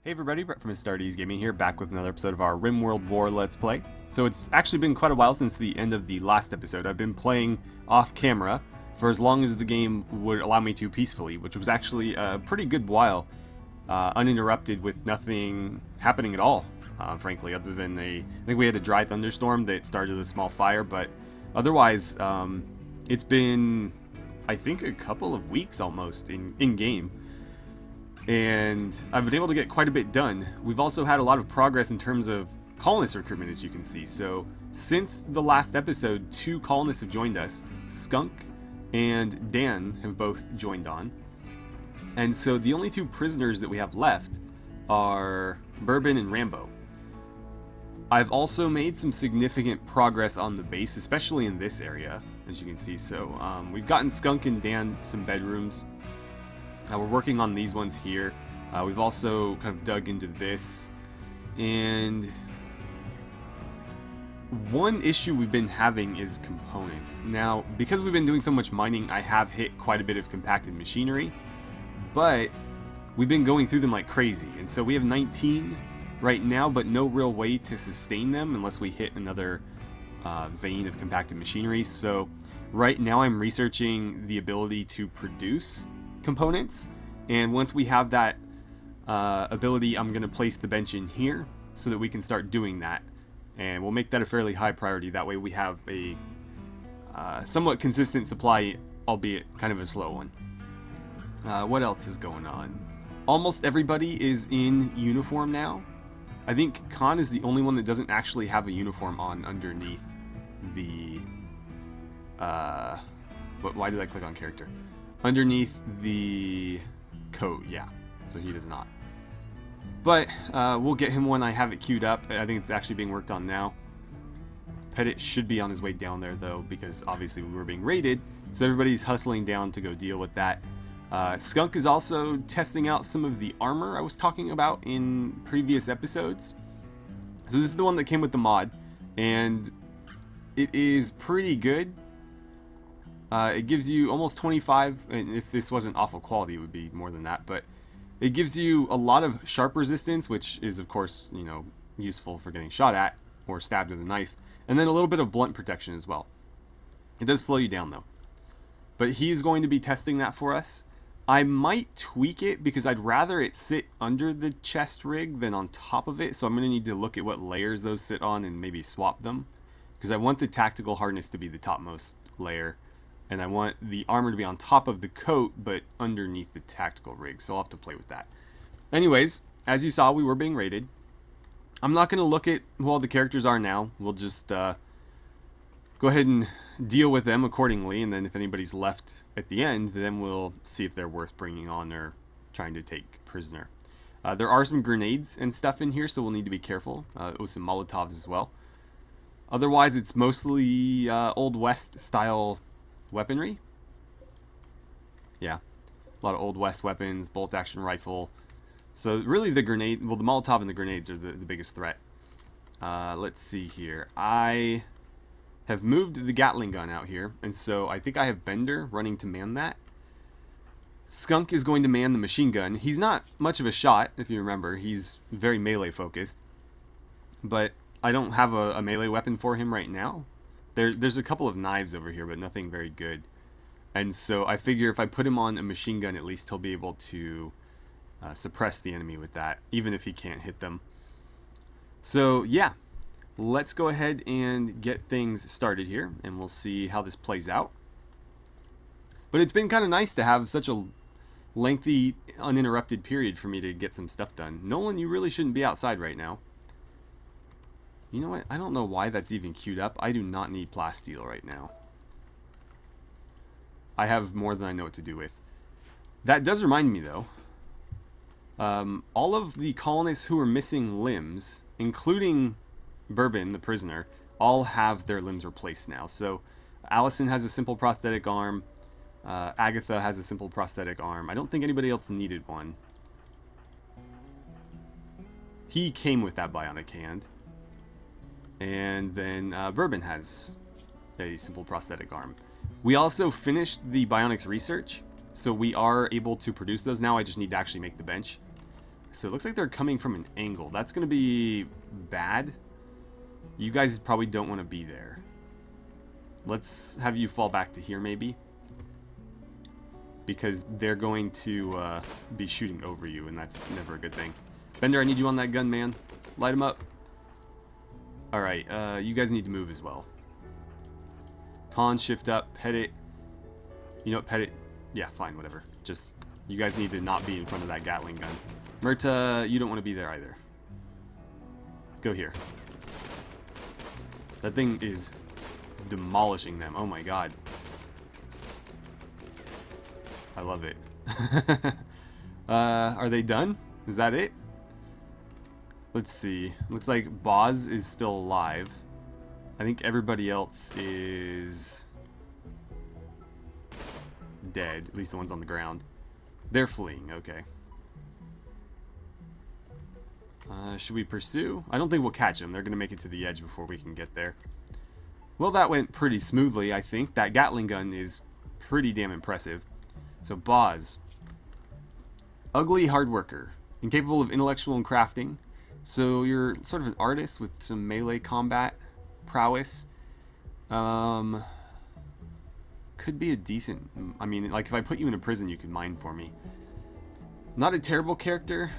Hey everybody, Brett from AstartesGaming here, back with another episode of our RimWorld War Let's Play. So it's actually been quite a while since the end of the last episode. I've been playing off camera for as long as the game would allow me to peacefully, which was actually a pretty good while, uninterrupted with nothing happening at all, frankly, other than I think we had a dry thunderstorm that started a small fire, but otherwise, it's been, I think, a couple of weeks almost in-game. And I've been able to get quite a bit done. We've also had a lot of progress in terms of colonist recruitment, as you can see. So since the last episode, 2 colonists have joined us. Skunk and Dan have both joined on. And so the only 2 prisoners that we have left are Bourbon and Rambo. I've also made some significant progress on the base, especially in this area, as you can see. So we've gotten Skunk and Dan some bedrooms. We're working on these ones here. We've also kind of dug into this. And one issue we've been having is components. Now, because we've been doing so much mining, I have hit quite a bit of compacted machinery. But we've been going through them like crazy. And so we have 19 right now, but no real way to sustain them unless we hit another vein of compacted machinery. So right now I'm researching the ability to produce components, and once we have that ability, I'm going to place the bench in here so that we can start doing that, and we'll make that a fairly high priority. That way we have a somewhat consistent supply, albeit kind of a slow one. What else is going on? Almost everybody is in uniform now. I think Khan is the only one that doesn't actually have a uniform on underneath the why did I click on character? Underneath the coat, yeah. So he does not. But we'll get him when I have it queued up. I think it's actually being worked on now. Petit should be on his way down there, though, because obviously we were being raided. So everybody's hustling down to go deal with that. Skunk is also testing out some of the armor I was talking about in previous episodes. So this is the one that came with the mod. And it is pretty good. It gives you almost 25, and if this wasn't awful quality, it would be more than that, but it gives you a lot of sharp resistance, which is, of course, you know, useful for getting shot at or stabbed with a knife, and then a little bit of blunt protection as well. It does slow you down, though. But he's going to be testing that for us. I might tweak it because I'd rather it sit under the chest rig than on top of it, so I'm going to need to look at what layers those sit on and maybe swap them, because I want the tactical harness to be the topmost layer. And I want the armor to be on top of the coat, but underneath the tactical rig. So I'll have to play with that. Anyways, as you saw, we were being raided. I'm not going to look at who all the characters are now. We'll just go ahead and deal with them accordingly. And then if anybody's left at the end, then we'll see if they're worth bringing on or trying to take prisoner. There are some grenades and stuff in here, so we'll need to be careful. With some Molotovs as well. Otherwise, it's mostly Old West style weaponry. Yeah, a lot of Old West weapons, bolt action rifle. So really the grenade, well, the Molotov and the grenades are the biggest threat. Let's see here. I have moved the Gatling gun out here, and so I think I have Bender running to man that. Skunk is going to man the machine gun. He's not much of a shot, if you remember. He's very melee focused, but I don't have a melee weapon for him right now. There's a couple of knives over here, but nothing very good. And so I figure if I put him on a machine gun, at least he'll be able to suppress the enemy with that, even if he can't hit them. So yeah, let's go ahead and get things started here, and we'll see how this plays out. But it's been kind of nice to have such a lengthy, uninterrupted period for me to get some stuff done. Nolan, you really shouldn't be outside right now. You know what? I don't know why that's even queued up. I do not need plasteel right now. I have more than I know what to do with. That does remind me, though. All of the colonists who are missing limbs, including Bourbon, the prisoner, all have their limbs replaced now. So Allison has a simple prosthetic arm. Agatha has a simple prosthetic arm. I don't think anybody else needed one. He came with that bionic hand. And then Bourbon has a simple prosthetic arm. We also finished the bionics research, so we are able to produce those now. I just need to actually make the bench. So it looks like they're coming from an angle. That's going to be bad. You guys probably don't want to be there. Let's have you fall back to here maybe. Because they're going to be shooting over you, and that's never a good thing. Bender, I need you on that gun, man. Light him up. Alright, you guys need to move as well. Con, shift up, pet it. You know what, pet it. Yeah, fine, whatever. Just, you guys need to not be in front of that Gatling gun. Murta, you don't want to be there either. Go here. That thing is demolishing them. Oh my god. I love it. Are they done? Is that it? Let's see. Looks like Boz is still alive. I think everybody else is dead. At least the ones on the ground. They're fleeing. Okay. Should we pursue? I don't think we'll catch them. They're going to make it to the edge before we can get there. Well, that went pretty smoothly, I think. That Gatling gun is pretty damn impressive. So, Boz. Ugly hard worker. Incapable of intellectual and crafting. So, you're sort of an artist with some melee combat prowess. Could be a decent... I mean, like, if I put you in a prison, you could mine for me. Not a terrible character.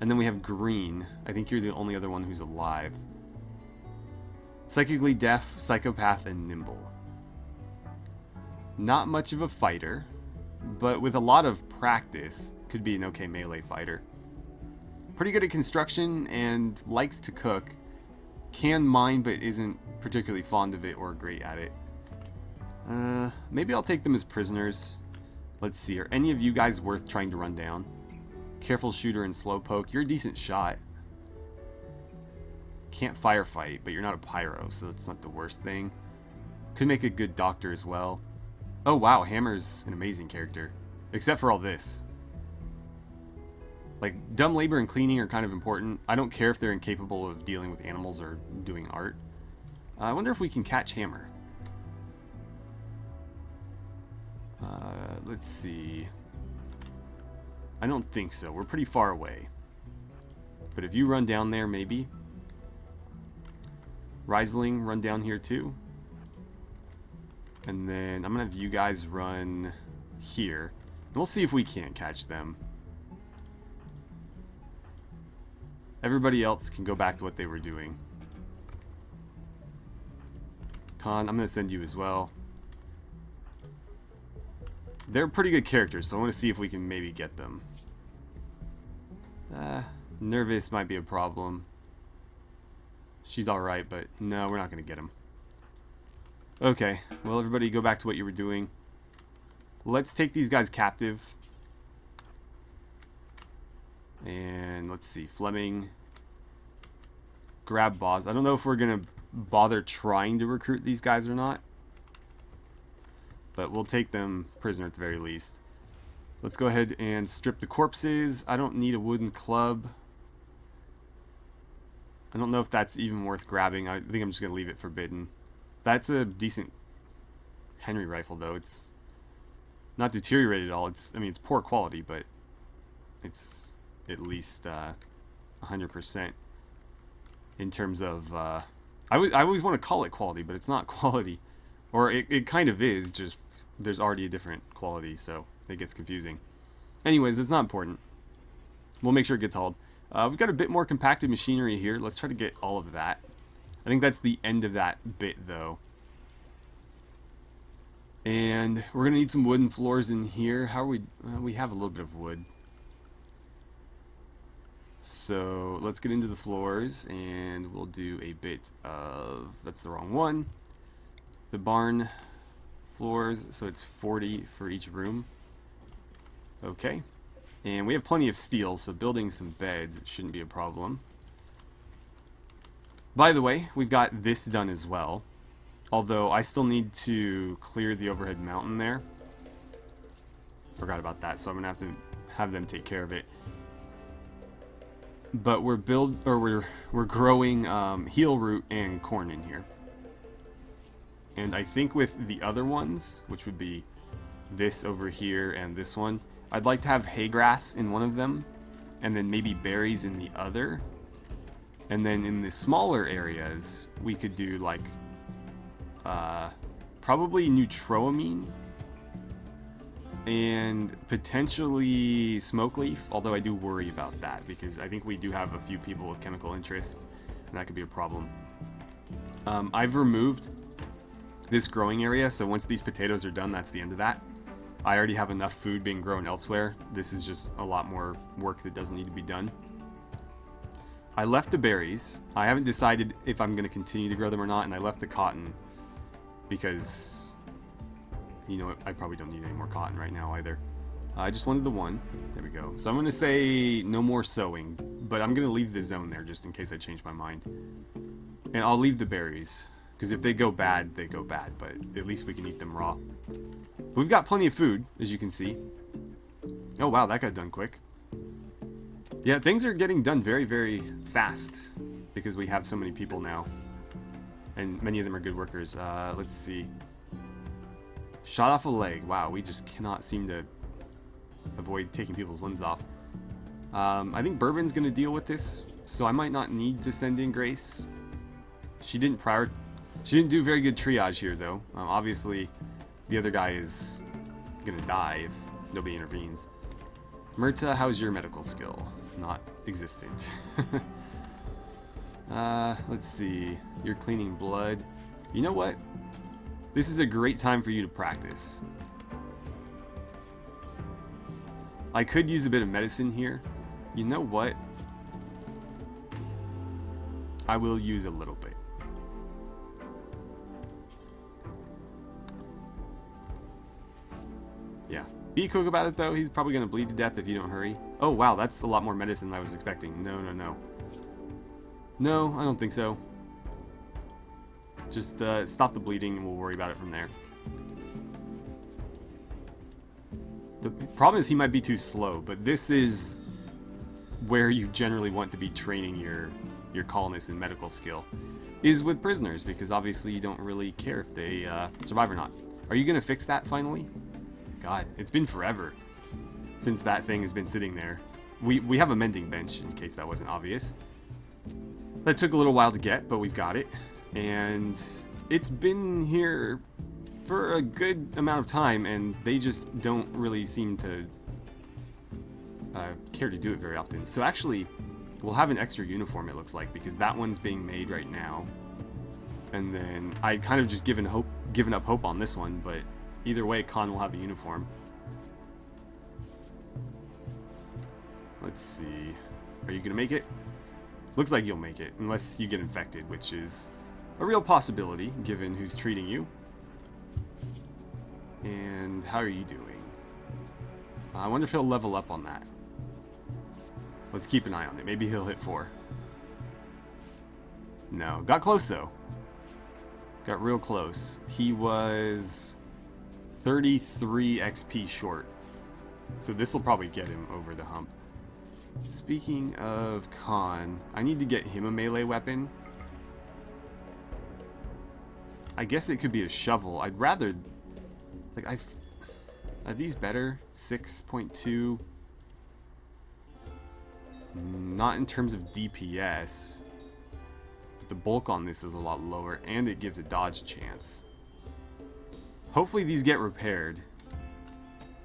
And then we have Green. I think you're the only other one who's alive. Psychically deaf, psychopath, and nimble. Not much of a fighter, but with a lot of practice, could be an okay melee fighter. Pretty good at construction and likes to cook. Can mine, but isn't particularly fond of it or great at it. Maybe I'll take them as prisoners. Let's see, are any of you guys worth trying to run down? Careful shooter and slowpoke. You're a decent shot. Can't firefight, but you're not a pyro, so it's not the worst thing. Could make a good doctor as well. Oh wow, Hammer's an amazing character. Except for all this. Like, dumb labor and cleaning are kind of important. I don't care if they're incapable of dealing with animals or doing art. I wonder if we can catch Hammer. Let's see. I don't think so. We're pretty far away. But if you run down there, maybe. Riesling, run down here too. And then I'm going to have you guys run here. And we'll see if we can't catch them. Everybody else can go back to what they were doing. Khan, I'm going to send you as well. They're pretty good characters, so I want to see if we can maybe get them. Nervous might be a problem. She's alright, but no, we're not going to get him. Okay, well, everybody go back to what you were doing. Let's take these guys captive. And let's see, Fleming. Grab Boz. I don't know if we're going to bother trying to recruit these guys or not. But we'll take them prisoner at the very least. Let's go ahead and strip the corpses. I don't need a wooden club. I don't know if that's even worth grabbing. I think I'm just going to leave it forbidden. That's a decent Henry rifle, though. It's not deteriorated at all. I mean, it's poor quality, but it's at least 100% in terms of... I always want to call it quality, but it's not quality. Or it kind of is, just there's already a different quality, so it gets confusing. Anyways, it's not important. We'll make sure it gets hauled. We've got a bit more compacted machinery here. Let's try to get all of that. I think that's the end of that bit, though. And we're going to need some wooden floors in here. How are we? We have a little bit of wood. So let's get into the floors, and we'll do a bit of... That's the wrong one. The barn floors, so it's 40 for each room. Okay. And we have plenty of steel, so building some beds shouldn't be a problem. By the way, we've got this done as well. Although I still need to clear the overhead mountain there. Forgot about that, so I'm gonna have to have them take care of it. But we're growing heel root and corn in here. And I think with the other ones, which would be this over here and this one, I'd like to have hay grass in one of them, and then maybe berries in the other. And then in the smaller areas, we could do like probably neutroamine and potentially smoke leaf, although I do worry about that because I think we do have a few people with chemical interests and that could be a problem. I've removed this growing area, so once these potatoes are done, that's the end of that. I already have enough food being grown elsewhere. This is just a lot more work that doesn't need to be done. I left the berries. I haven't decided if I'm going to continue to grow them or not, and I left the cotton because, you know, I probably don't need any more cotton right now either. I just wanted the one. There we go. So I'm going to say no more sowing, but I'm going to leave the zone there just in case I change my mind. And I'll leave the berries, because if they go bad, they go bad, but at least we can eat them raw. We've got plenty of food, as you can see. Oh wow, that got done quick. Yeah, things are getting done very, very fast, because we have so many people now. And many of them are good workers. Let's see. Shot off a leg. Wow, we just cannot seem to avoid taking people's limbs off. I think Bourbon's going to deal with this, so I might not need to send in Grace. She didn't do very good triage here, though. Obviously, the other guy is going to die if nobody intervenes. Myrta, how's your medical skill? Not existent. Let's see. You're cleaning blood. You know what? This is a great time for you to practice. I could use a bit of medicine here. You know what? I will use a little bit. Yeah. Be quick about it, though. He's probably going to bleed to death if you don't hurry. Oh, wow. That's a lot more medicine than I was expecting. No, no, no. No, I don't think so. Just stop the bleeding and we'll worry about it from there. The problem is he might be too slow, but this is where you generally want to be training your colonists in medical skill, is with prisoners, because obviously you don't really care if they survive or not. Are you going to fix that finally? God, it's been forever since that thing has been sitting there. We have a mending bench, in case that wasn't obvious. That took a little while to get, but we've got it. And it's been here for a good amount of time, and they just don't really seem to care to do it very often. So actually, we'll have an extra uniform, it looks like, because that one's being made right now. And then I kind of just given up hope on this one, but either way, Khan will have a uniform. Let's see. Are you gonna make it? Looks like you'll make it, unless you get infected, which is a real possibility, given who's treating you. And how are you doing? I wonder if he'll level up on that. Let's keep an eye on it. Maybe he'll hit 4. No. Got close, though. Got real close. He was 33 XP short. So this will probably get him over the hump. Speaking of Khan, I need to get him a melee weapon. I guess it could be a shovel. I'd rather... Like, are these better? 6.2. Not in terms of DPS. But the bulk on this is a lot lower, and it gives a dodge chance. Hopefully these get repaired.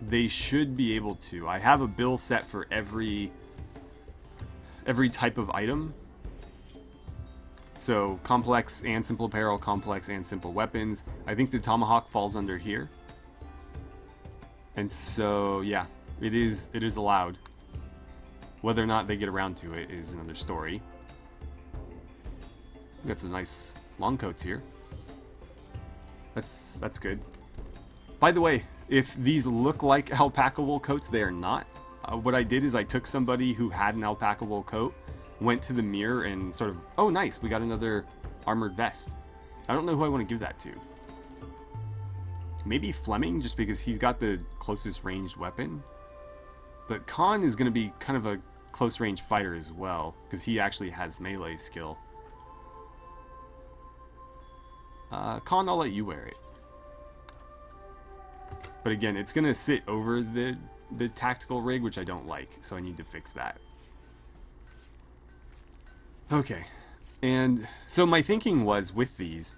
They should be able to. I have a bill set for every type of item. So, complex and simple apparel, complex and simple weapons. I think the tomahawk falls under here. And so, yeah, it is allowed. Whether or not they get around to it is another story. We got some nice long coats here. That's good. By the way, if these look like alpaca wool coats, they are not. What I did is I took somebody who had an alpaca wool coat, went to the mirror and sort of, oh nice, we got another armored vest. I don't know who I want to give that to. Maybe Fleming, just because he's got the closest ranged weapon. But Khan is going to be kind of a close range fighter as well, because he actually has melee skill. Khan, I'll let you wear it. But again, it's going to sit over the tactical rig, which I don't like, so I need to fix that. Okay. And so my thinking was with these,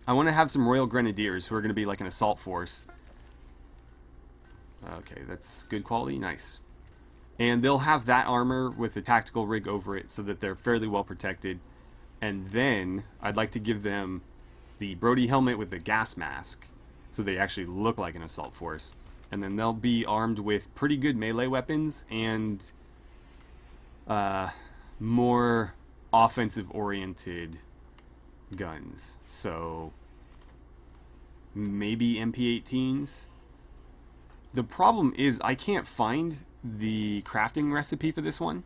I want to have some Royal Grenadiers who are going to be like an assault force. Okay, that's good quality. Nice. And they'll have that armor with the tactical rig over it so that they're fairly well protected. And then I'd like to give them the Brody helmet with the gas mask so they actually look like an assault force. And then they'll be armed with pretty good melee weapons and more offensive oriented guns. So maybe MP18s. The problem is I can't find the crafting recipe for this one.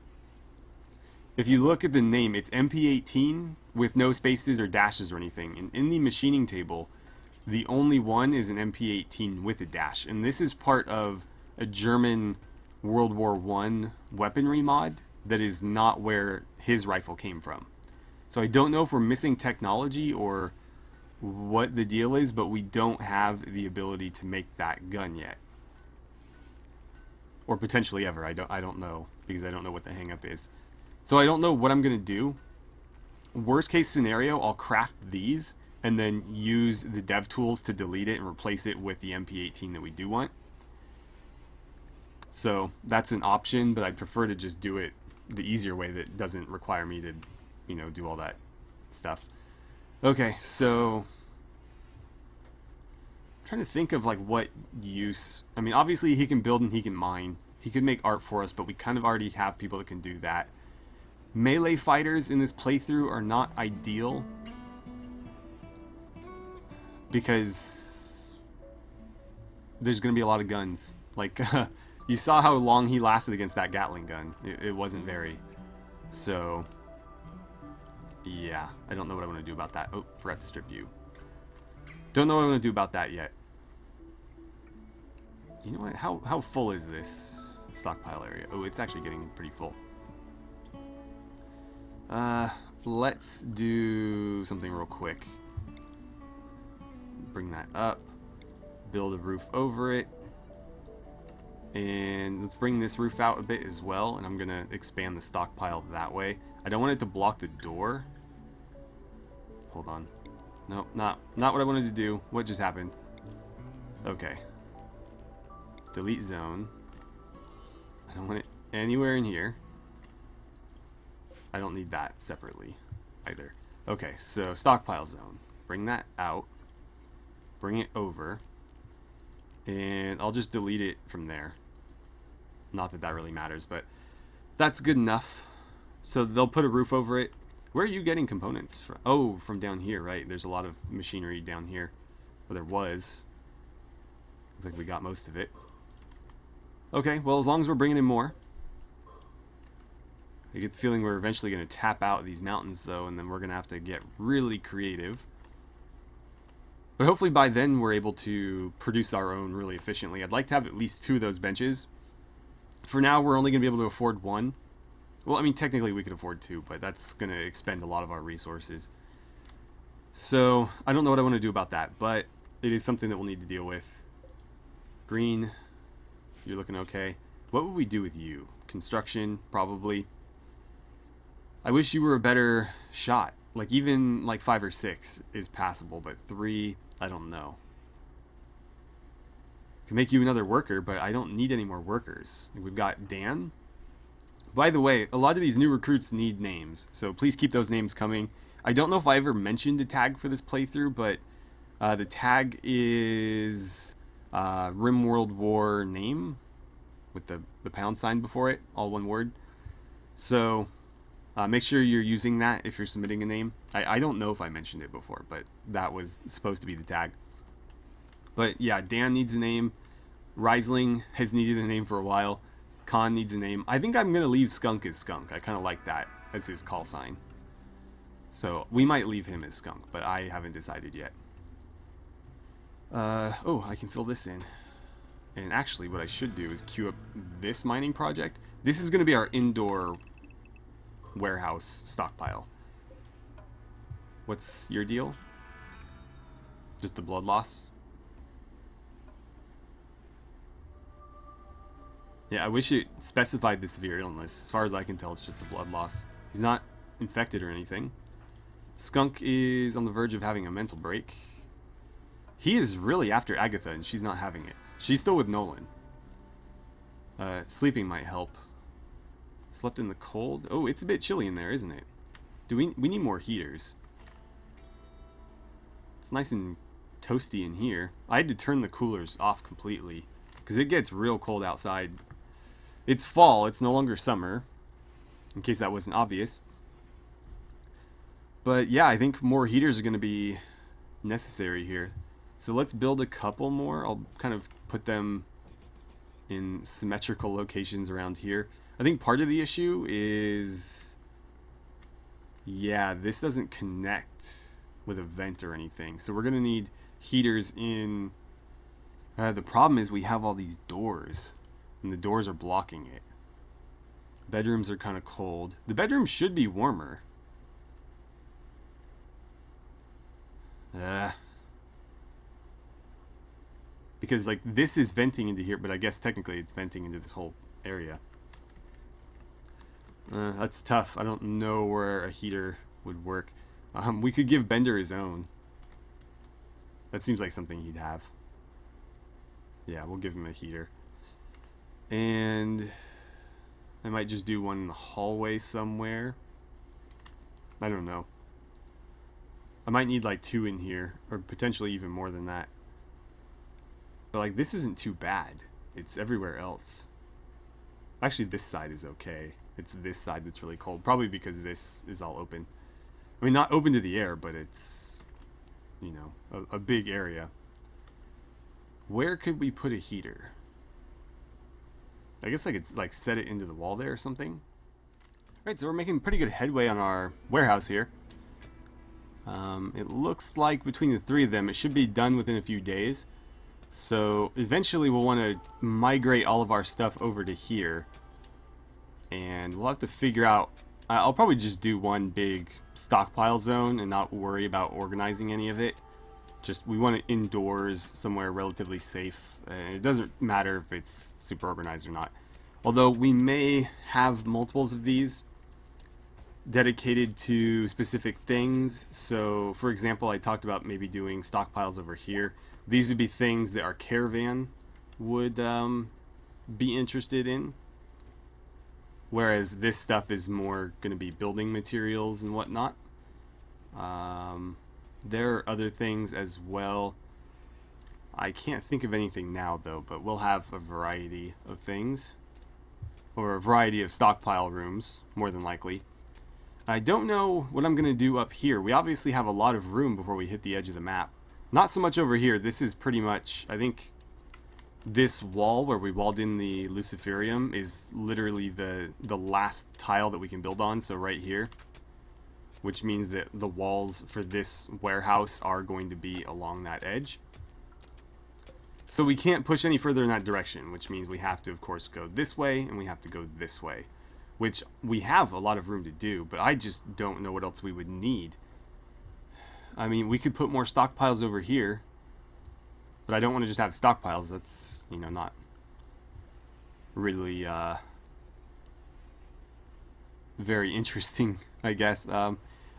If you look at the name, it's MP18 with no spaces or dashes or anything. And in the machining table, the only one is an MP18 with a dash. And this is part of a German World War I weaponry mod that is not where his rifle came from. So I don't know if we're missing technology or what the deal is, but we don't have the ability to make that gun yet. Or potentially ever. I don't know, because I don't know what the hang up is. So I don't know what I'm going to do. Worst case scenario, I'll craft these and then use the dev tools to delete it and replace it with the MP18 that we do want. So that's an option, but I'd prefer to just do it the easier way that doesn't require me to, you know, do all that stuff. Okay, so I'm trying to think of like what use. I mean, obviously he can build and he can mine. He could make art for us, but we kind of already have people that can do that. Melee fighters in this playthrough are not ideal because there's going to be a lot of guns. Like, you saw how long he lasted against that Gatling gun. It wasn't very. So, yeah, I don't know what I want to do about that. Oh, forgot to strip you. Don't know what I want to do about that yet. You know what? How full is this stockpile area? Oh, it's actually getting pretty full. Let's do something real quick. Bring that up. Build a roof over it. And let's bring this roof out a bit as well. And I'm going to expand the stockpile that way. I don't want it to block the door. Hold on. Nope, not what I wanted to do. What just happened? Okay. Delete zone. I don't want it anywhere in here. I don't need that separately either. Okay, so stockpile zone. Bring that out. Bring it over. And I'll just delete it from there. Not that that really matters, but that's good enough. So they'll put a roof over it. Where are you getting components from? Oh, from down here, right? There's a lot of machinery down here. Well, there was. Looks like we got most of it. Okay, well, as long as we're bringing in more. I get the feeling we're eventually going to tap out these mountains, though, and then we're going to have to get really creative. But hopefully by then we're able to produce our own really efficiently. I'd like to have at least 2 of those benches. For now, we're only going to be able to afford 1. Well, I mean, technically we could afford 2, but that's going to expend a lot of our resources. So, I don't know what I want to do about that, but it is something that we'll need to deal with. Green, you're looking okay. What would we do with you? Construction, probably. I wish you were a better shot. Like, even, like, 5 or 6 is passable, but 3, I don't know. Can make you another worker, but I don't need any more workers. We've got Dan. By the way, a lot of these new recruits need names, so please keep those names coming. I don't know if I ever mentioned a tag for this playthrough, but the tag is RimWorld War name with the pound sign before it, all one word. So make sure you're using that if you're submitting a name. I don't know if I mentioned it before, but that was supposed to be the tag. But yeah, Dan needs a name. Riesling has needed a name for a while. Khan needs a name. I think I'm going to leave Skunk as Skunk. I kind of like that as his call sign. So we might leave him as Skunk, but I haven't decided yet. Oh, I can fill this in. And actually what I should do is queue up this mining project. This is going to be our indoor warehouse stockpile. What's your deal? Just the blood loss? Yeah, I wish it specified the severe illness. As far as I can tell, it's just the blood loss. He's not infected or anything. Skunk is on the verge of having a mental break. He is really after Agatha, and she's not having it. She's still with Nolan. Sleeping might help. Slept in the cold. Oh, it's a bit chilly in there, isn't it? We need more heaters. It's nice and toasty in here. I had to turn the coolers off completely because it gets real cold outside. It's fall. It's no longer summer, in case that wasn't obvious. But yeah, I think more heaters are going to be necessary here. So let's build a couple more. I'll kind of put them in symmetrical locations around here. I think part of the issue is, yeah, this doesn't connect with a vent or anything. So we're going to need heaters in. The problem is we have all these doors, and the doors are blocking it. Bedrooms are kind of cold. The bedrooms should be warmer. Because like this is venting into here, but I guess technically it's venting into this whole area. That's tough. I don't know where a heater would work. We could give Bender his own. That seems like something he'd have. Yeah, we'll give him a heater. And I might just do one in the hallway somewhere. I don't know. I might need like 2 in here, or potentially even more than that. But like this isn't too bad. It's everywhere else. Actually, this side is okay. It's this side that's really cold. Probably because this is all open. I mean, not open to the air, but it's, you know, a big area. Where could we put a heater? I guess I could like set it into the wall there or something. Right, so we're making pretty good headway on our warehouse here. It looks like between the 3 of them, it should be done within a few days. So eventually we'll want to migrate all of our stuff over to here. And we'll have to figure out, I'll probably just do one big stockpile zone and not worry about organizing any of it. Just, we want it indoors, somewhere relatively safe. And it doesn't matter if it's super organized or not. Although we may have multiples of these dedicated to specific things. So, for example, I talked about maybe doing stockpiles over here. These would be things that our caravan would be interested in. Whereas this stuff is more going to be building materials and whatnot. There are other things as well. I can't think of anything now though, but we'll have a variety of things. Or a variety of stockpile rooms, more than likely. I don't know what I'm going to do up here. We obviously have a lot of room before we hit the edge of the map. Not so much over here. This is pretty much, I think, this wall where we walled in the Luciferium is literally the last tile that we can build on, so right here. Which means that the walls for this warehouse are going to be along that edge. So we can't push any further in that direction, which means we have to, of course, go this way, and we have to go this way. Which we have a lot of room to do, but I just don't know what else we would need. I mean, we could put more stockpiles over here, but I don't want to just have stockpiles. That's, you know, not really very interesting, I guess. I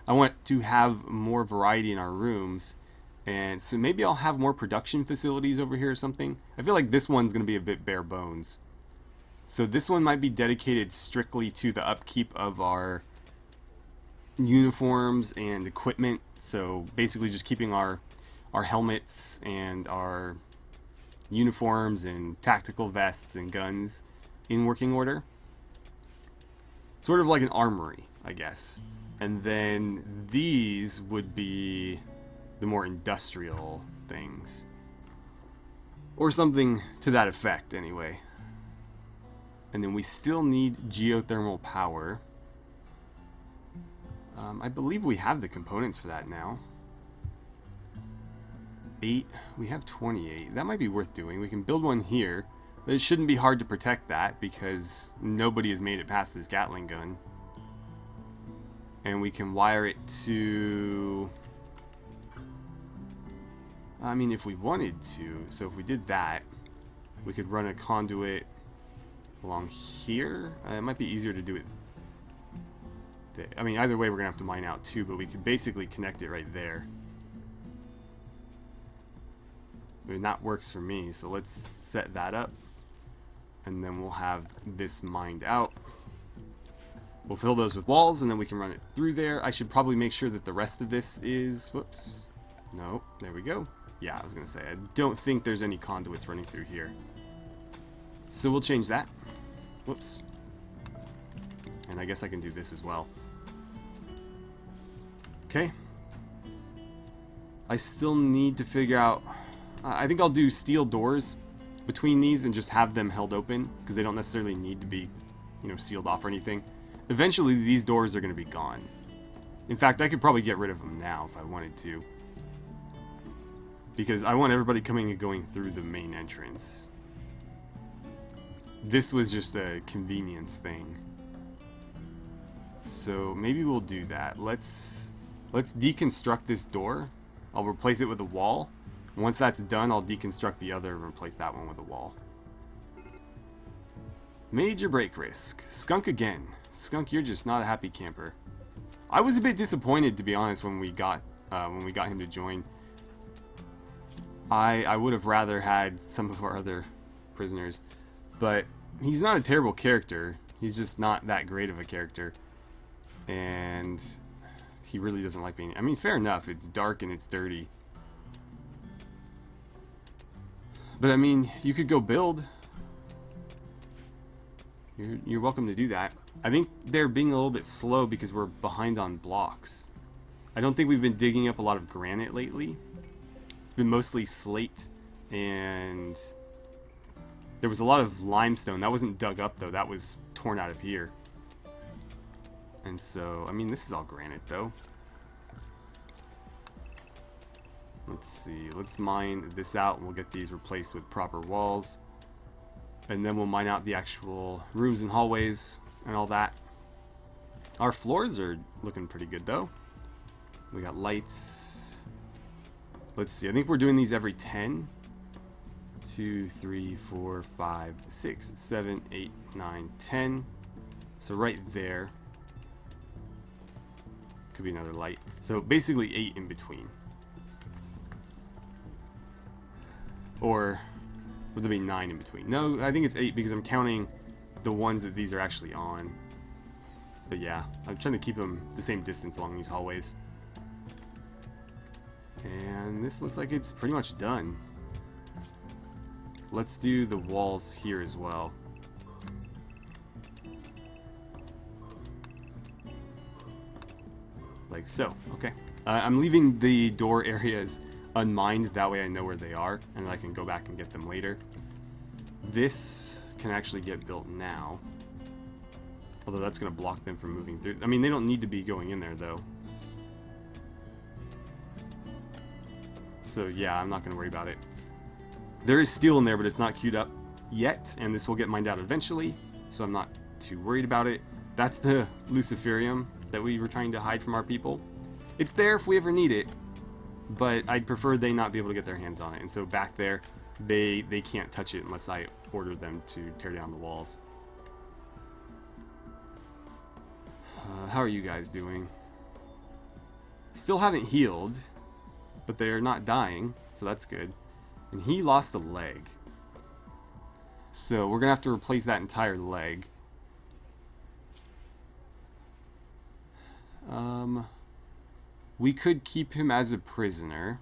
want to have more variety in our rooms, and so maybe I'll have more production facilities over here or something. I feel like this one's going to be a bit bare bones. So this one might be dedicated strictly to the upkeep of our uniforms and equipment. So basically just keeping our helmets and our uniforms and tactical vests and guns in working order. Sort of like an armory, I guess. And then these would be the more industrial things. Or something to that effect, anyway. And then we still need geothermal power. I believe we have the components for that now. 8. We have 28. That might be worth doing. We can build one here. But it shouldn't be hard to protect that because nobody has made it past this Gatling gun. And we can wire it to... I mean, if we wanted to. So if we did that, we could run a conduit along here. It might be easier to do it there. I mean, either way, we're going to have to mine out too, but we could basically connect it right there. I mean, that works for me, so let's set that up. And then we'll have this mined out. We'll fill those with walls, and then we can run it through there. I should probably make sure that the rest of this is... Whoops. No, there we go. Yeah, I was going to say, I don't think there's any conduits running through here. So we'll change that. Whoops. And I guess I can do this as well. Okay. I still need to figure out... I think I'll do steel doors between these and just have them held open, because they don't necessarily need to be, you know, sealed off or anything. Eventually, these doors are going to be gone. In fact, I could probably get rid of them now if I wanted to. Because I want everybody coming and going through the main entrance. This was just a convenience thing. So maybe we'll do that. Let's deconstruct this door. I'll replace it with a wall. Once that's done, I'll deconstruct the other and replace that one with a wall. Major break risk. Skunk again. Skunk, you're just not a happy camper. I was a bit disappointed, to be honest, when we got him to join. I would have rather had some of our other prisoners, but he's not a terrible character. He's just not that great of a character, and he really doesn't like being... I mean, fair enough. It's dark and it's dirty. But I mean, you could go build. You're welcome to do that. I think they're being a little bit slow because we're behind on blocks. I don't think we've been digging up a lot of granite lately. It's been mostly slate, and there was a lot of limestone. That wasn't dug up though, that was torn out of here. And so, I mean, this is all granite though. Let's see, let's mine this out and we'll get these replaced with proper walls. And then we'll mine out the actual rooms and hallways and all that. Our floors are looking pretty good though. We got lights. Let's see, I think we're doing these every 10. 2, 3, 4, 5, 6, 7, 8, 9, 10. So right there. Could be another light. So basically 8 in between. Or would there be 9 in between? No, I think it's 8 because I'm counting the ones that these are actually on. But yeah, I'm trying to keep them the same distance along these hallways. And this looks like it's pretty much done. Let's do the walls here as well. Like so, okay. I'm leaving the door areas unmined, that way I know where they are, and I can go back and get them later. This can actually get built now. Although that's going to block them from moving through. I mean, they don't need to be going in there, though. So yeah, I'm not going to worry about it. There is steel in there, but it's not queued up yet, and this will get mined out eventually, so I'm not too worried about it. That's the Luciferium that we were trying to hide from our people. It's there if we ever need it, but I'd prefer they not be able to get their hands on it. And so back there, they can't touch it unless I order them to tear down the walls. How are you guys doing? Still haven't healed, but they're not dying, so that's good. And he lost a leg. So we're going to have to replace that entire leg. We could keep him as a prisoner.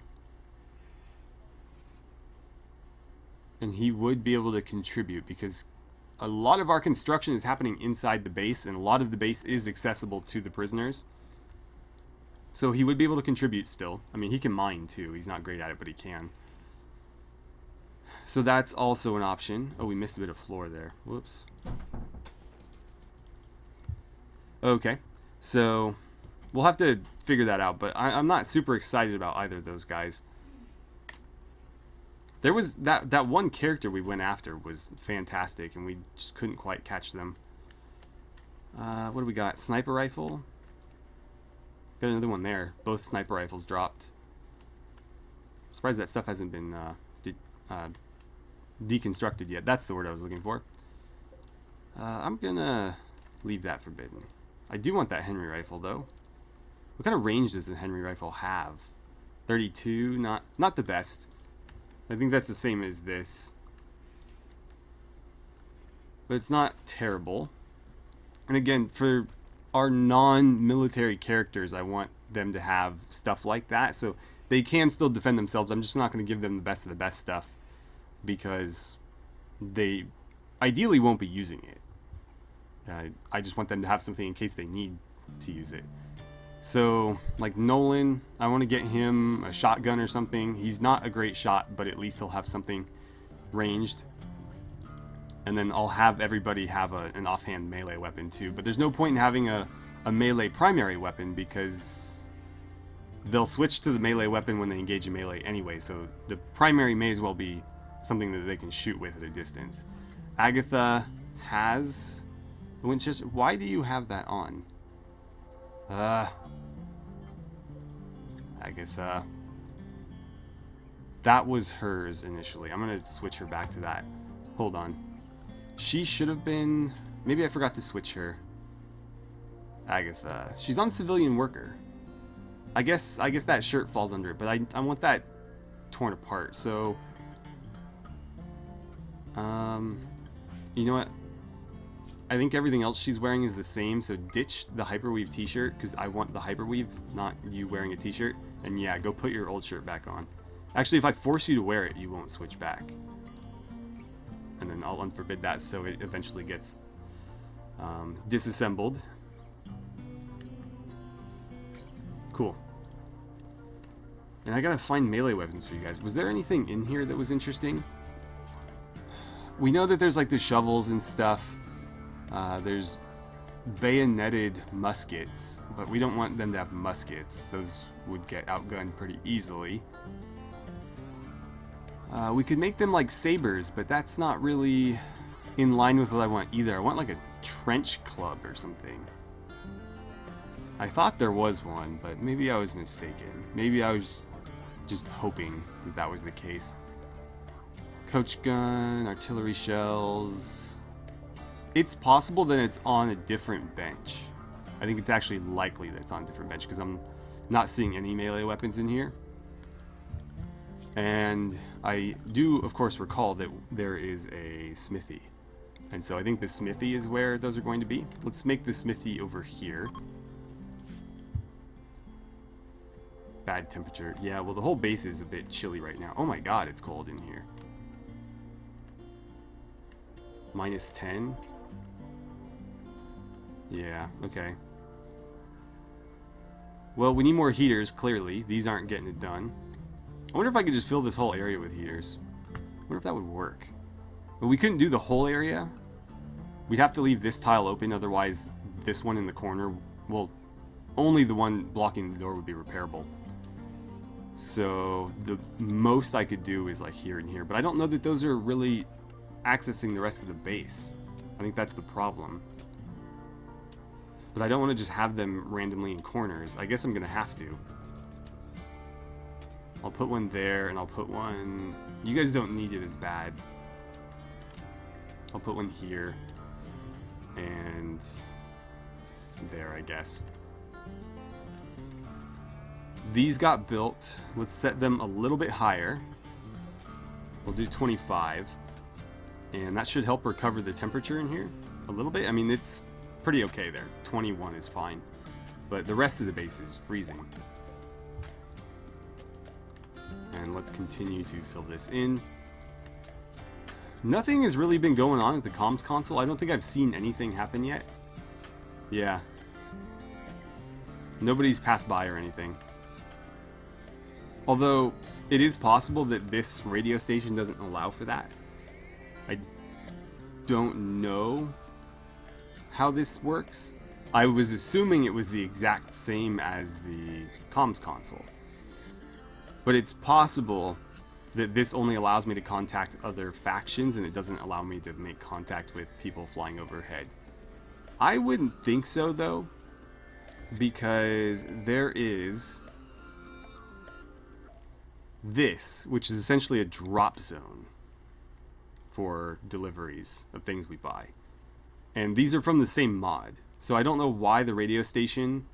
And he would be able to contribute because a lot of our construction is happening inside the base, and a lot of the base is accessible to the prisoners. So he would be able to contribute still. I mean, he can mine too. He's not great at it, but he can. So that's also an option. Oh, we missed a bit of floor there. Whoops. Okay. So we'll have to figure that out, but I'm not super excited about either of those guys. There was that one character we went after was fantastic, and we just couldn't quite catch them. What do we got? Sniper rifle. Got another one there. Both sniper rifles dropped. Surprised that stuff hasn't been deconstructed yet. That's the word I was looking for. I'm gonna leave that forbidden. I do want that Henry rifle, though. What kind of range does the Henry rifle have? 32? Not the best. I think that's the same as this. But it's not terrible. And again, for our non-military characters, I want them to have stuff like that. So they can still defend themselves. I'm just not going to give them the best of the best stuff. Because they ideally won't be using it. I just want them to have something in case they need to use it. So, like Nolan, I want to get him a shotgun or something. He's not a great shot, but at least he'll have something ranged. And then I'll have everybody have an offhand melee weapon too. But there's no point in having a melee primary weapon because they'll switch to the melee weapon when they engage in melee anyway. So the primary may as well be something that they can shoot with at a distance. Agatha has the Winchester. Why do you have that on? Agatha. That was hers initially. I'm gonna switch her back to that. Hold on. She should have been... Maybe I forgot to switch her. Agatha. She's on civilian worker. I guess that shirt falls under it, but I want that torn apart. So, you know what? I think everything else she's wearing is the same. So ditch the hyperweave t-shirt because I want the hyperweave, not you wearing a t-shirt. And yeah, go put your old shirt back on. Actually, if I force you to wear it, you won't switch back. And then I'll unforbid that so it eventually gets disassembled. Cool. And I gotta find melee weapons for you guys. Was there anything in here that was interesting? We know that there's like the shovels and stuff. There's bayoneted muskets, but we don't want them to have muskets. Those would get outgunned pretty easily. We could make them like sabers, but that's not really in line with what I want either. I want like a trench club or something. I thought there was one, but maybe I was mistaken. Maybe I was just hoping that that was the case. Coach gun, artillery shells. It's possible that it's on a different bench. I think it's actually likely that it's on a different bench because I'm not seeing any melee weapons in here. And I do, of course, recall that there is a smithy. And so I think the smithy is where those are going to be. Let's make the smithy over here. Bad temperature. Yeah, well, the whole base is a bit chilly right now. Oh my god, it's cold in here. -10. Yeah, okay. Well, we need more heaters, clearly. These aren't getting it done. I wonder if I could just fill this whole area with heaters. I wonder if that would work. But we couldn't do the whole area. We'd have to leave this tile open, otherwise this one in the corner, well, only the one blocking the door would be repairable. So the most I could do is like here and here, but I don't know that those are really accessing the rest of the base. I think that's the problem. But I don't want to just have them randomly in corners. I guess I'm going to have to. I'll put one there, and I'll put one... You guys don't need it as bad. I'll put one here. And... there, I guess. These got built. Let's set them a little bit higher. We'll do 25. And that should help recover the temperature in here a little bit. I mean, it's pretty okay there. 21 is fine. But the rest of the base is freezing. And let's continue to fill this in. Nothing has really been going on at the comms console. I don't think I've seen anything happen yet. Yeah. Nobody's passed by or anything. Although, it is possible that this radio station doesn't allow for that. I don't know how this works. I was assuming it was the exact same as the comms console. But it's possible that this only allows me to contact other factions and it doesn't allow me to make contact with people flying overhead. I wouldn't think so, though, because there is this, which is essentially a drop zone for deliveries of things we buy. And these are from the same mod. So I don't know why the radio station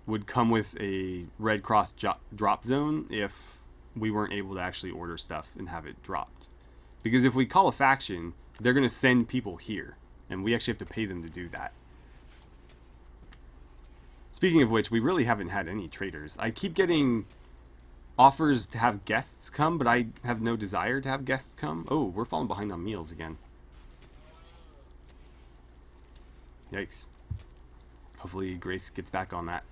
would come with a Red Cross drop zone if we weren't able to actually order stuff and have it dropped. Because if we call a faction, they're going to send people here, and we actually have to pay them to do that. Speaking of which, we really haven't had any traders. I keep getting offers to have guests come, but I have no desire to have guests come. Oh, we're falling behind on meals again. Yikes. Hopefully Grace gets back on that.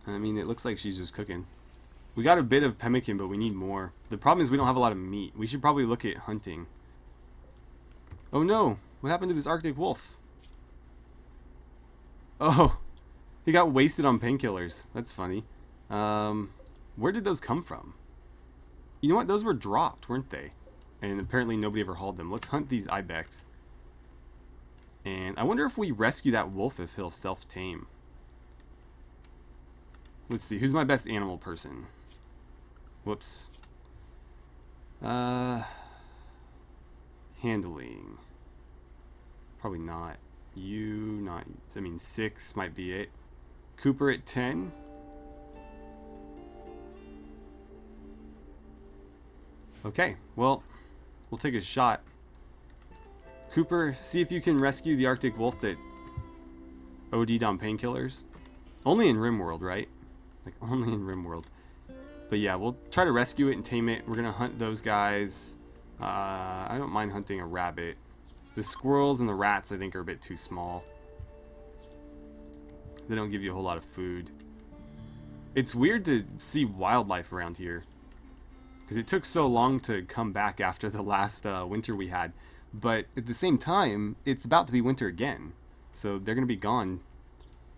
I mean, it looks like she's just cooking. We got a bit of pemmican, but we need more. The problem is we don't have a lot of meat. We should probably look at hunting. Oh no! What happened to this Arctic wolf? Oh, he got wasted on painkillers. That's funny. Where did those come from? You know what? Those were dropped, weren't they? And apparently nobody ever hauled them. Let's hunt these ibex. And I wonder if we rescue that wolf if he'll self-tame. Let's see. Who's my best animal person? Whoops. Handling. Probably not. You, not. I mean, 6 might be it. Cooper at 10. Okay, well, we'll take a shot. Cooper, see if you can rescue the Arctic wolf that OD'd on painkillers. Only in RimWorld, right? Like, only in RimWorld. But yeah, we'll try to rescue it and tame it. We're going to hunt those guys. I don't mind hunting a rabbit. The squirrels and the rats, I think, are a bit too small. They don't give you a whole lot of food. It's weird to see wildlife around here, because it took so long to come back after the last winter we had. But at the same time, it's about to be winter again. So they're going to be gone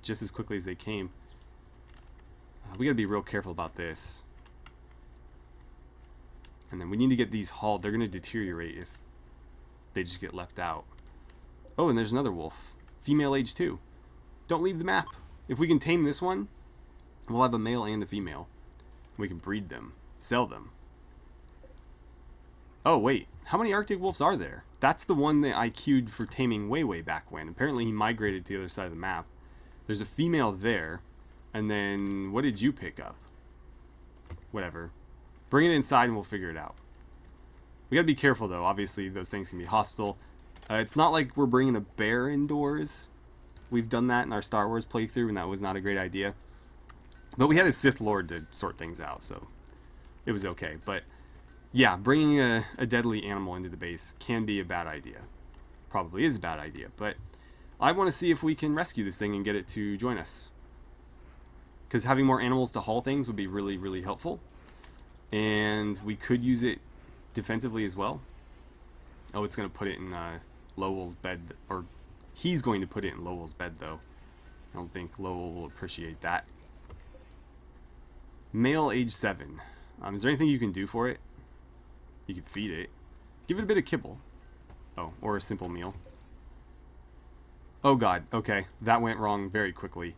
just as quickly as they came. We got to be real careful about this. And then we need to get these hauled. They're going to deteriorate if they just get left out. Oh, and there's another wolf. Female age 2. Don't leave the map. If we can tame this one, we'll have a male and a female. We can breed them. Sell them. Oh, wait. How many Arctic wolves are there? That's the one that I queued for taming way, way back when. Apparently he migrated to the other side of the map. There's a female there. And then, what did you pick up? Whatever. Bring it inside and we'll figure it out. We gotta be careful though. Obviously, those things can be hostile. It's not like we're bringing a bear indoors. We've done that in our Star Wars playthrough, and that was not a great idea. But we had a Sith Lord to sort things out, so it was okay. But yeah, bringing a deadly animal into the base can be a bad idea. Probably is a bad idea, but I want to see if we can rescue this thing and get it to join us. Because having more animals to haul things would be really, really helpful. And we could use it defensively as well. Oh, it's going to put it in Lowell's bed. Or he's going to put it in Lowell's bed, though. I don't think Lowell will appreciate that. Male age 7. Is there anything you can do for it? You can feed it. Give it a bit of kibble. Oh, or a simple meal. Oh god, okay. That went wrong very quickly.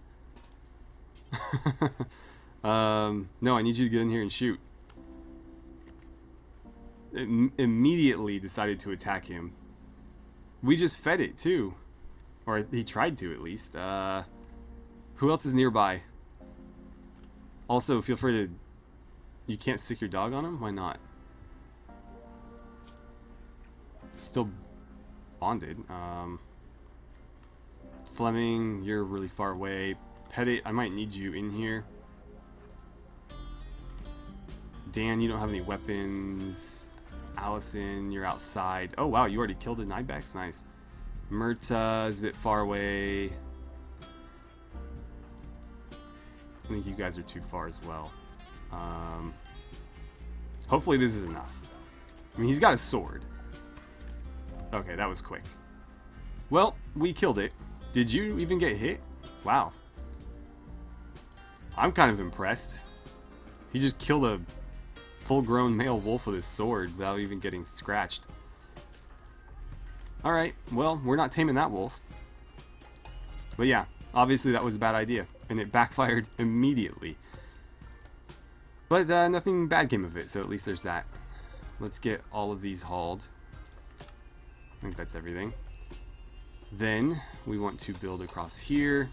No, I need you to get in here and shoot. It immediately decided to attack him. We just fed it too. Or he tried to, at least. Who else is nearby? Also, feel free to... You can't sick your dog on him? Why not? Still bonded. Fleming, you're really far away. Pet it, I might need you in here. Dan, you don't have any weapons. Allison, you're outside. Oh wow, you already killed an ibex? Nice. Myrta is a bit far away. I think you guys are too far as well. Hopefully this is enough. I mean, he's got a sword. Okay, that was quick. Well, we killed it. Did you even get hit? Wow. I'm kind of impressed. He just killed a full-grown male wolf with his sword without even getting scratched. Alright, well, we're not taming that wolf. But yeah, obviously that was a bad idea, and it backfired immediately. But nothing bad came of it, so at least there's that. Let's get all of these hauled. I think that's everything. Then we want to build across here,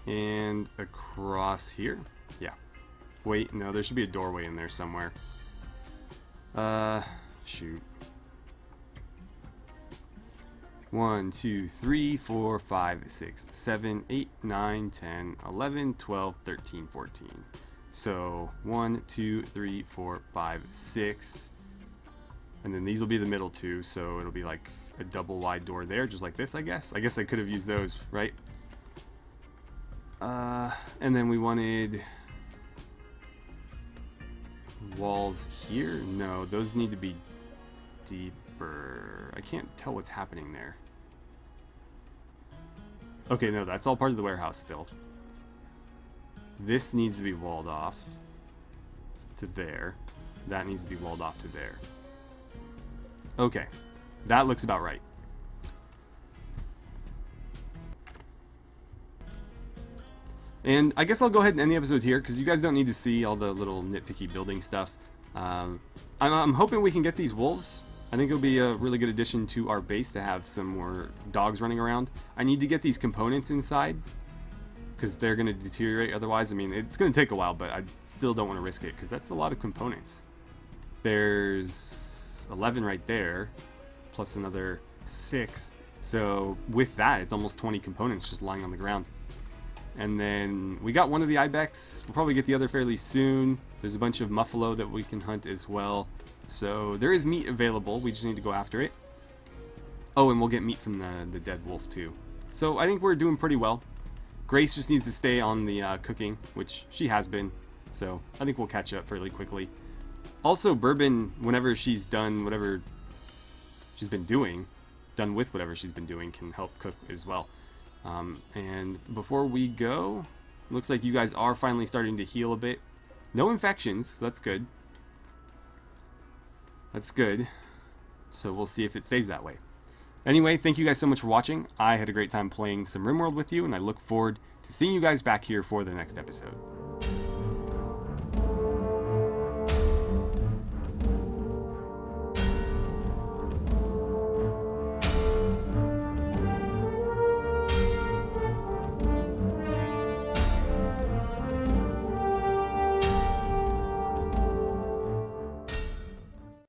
and across here. Yeah. Wait, no, there should be a doorway in there somewhere. Shoot. 1, 2, 3, 4, 5, 6, 7, 8, 9, 10, 11, 12, 13, 14. So 1, 2, 3, 4, 5, 6. And then these will be the middle two, so it'll be like a double wide door there, just like this, I guess. I guess I could have used those, right? And then we wanted walls here. No, those need to be deeper. I can't tell what's happening there. Okay, no, that's all part of the warehouse still. This needs to be walled off to there. That needs to be walled off to there. Okay, that looks about right. And I guess I'll go ahead and end the episode here, because you guys don't need to see all the little nitpicky building stuff. I'm hoping we can get these wolves. I think it'll be a really good addition to our base to have some more dogs running around. I need to get these components inside, because they're going to deteriorate otherwise. I mean, it's going to take a while, but I still don't want to risk it, because that's a lot of components. There's 11 right there, plus another 6. So with that, it's almost 20 components just lying on the ground. And then we got one of the ibex. We'll probably get the other fairly soon. There's a bunch of muffalo that we can hunt as well. So there is meat available. We just need to go after it. Oh, and we'll get meat from the dead wolf too. So I think we're doing pretty well. Grace just needs to stay on the cooking, which she has been. So I think we'll catch up fairly quickly. Also, Bourbon, whenever she's done whatever she's been doing, can help cook as well. And before we go, looks like you guys are finally starting to heal a bit. No infections, so that's good. That's good. So we'll see if it stays that way. Anyway, thank you guys so much for watching. I had a great time playing some RimWorld with you, and I look forward to seeing you guys back here for the next episode.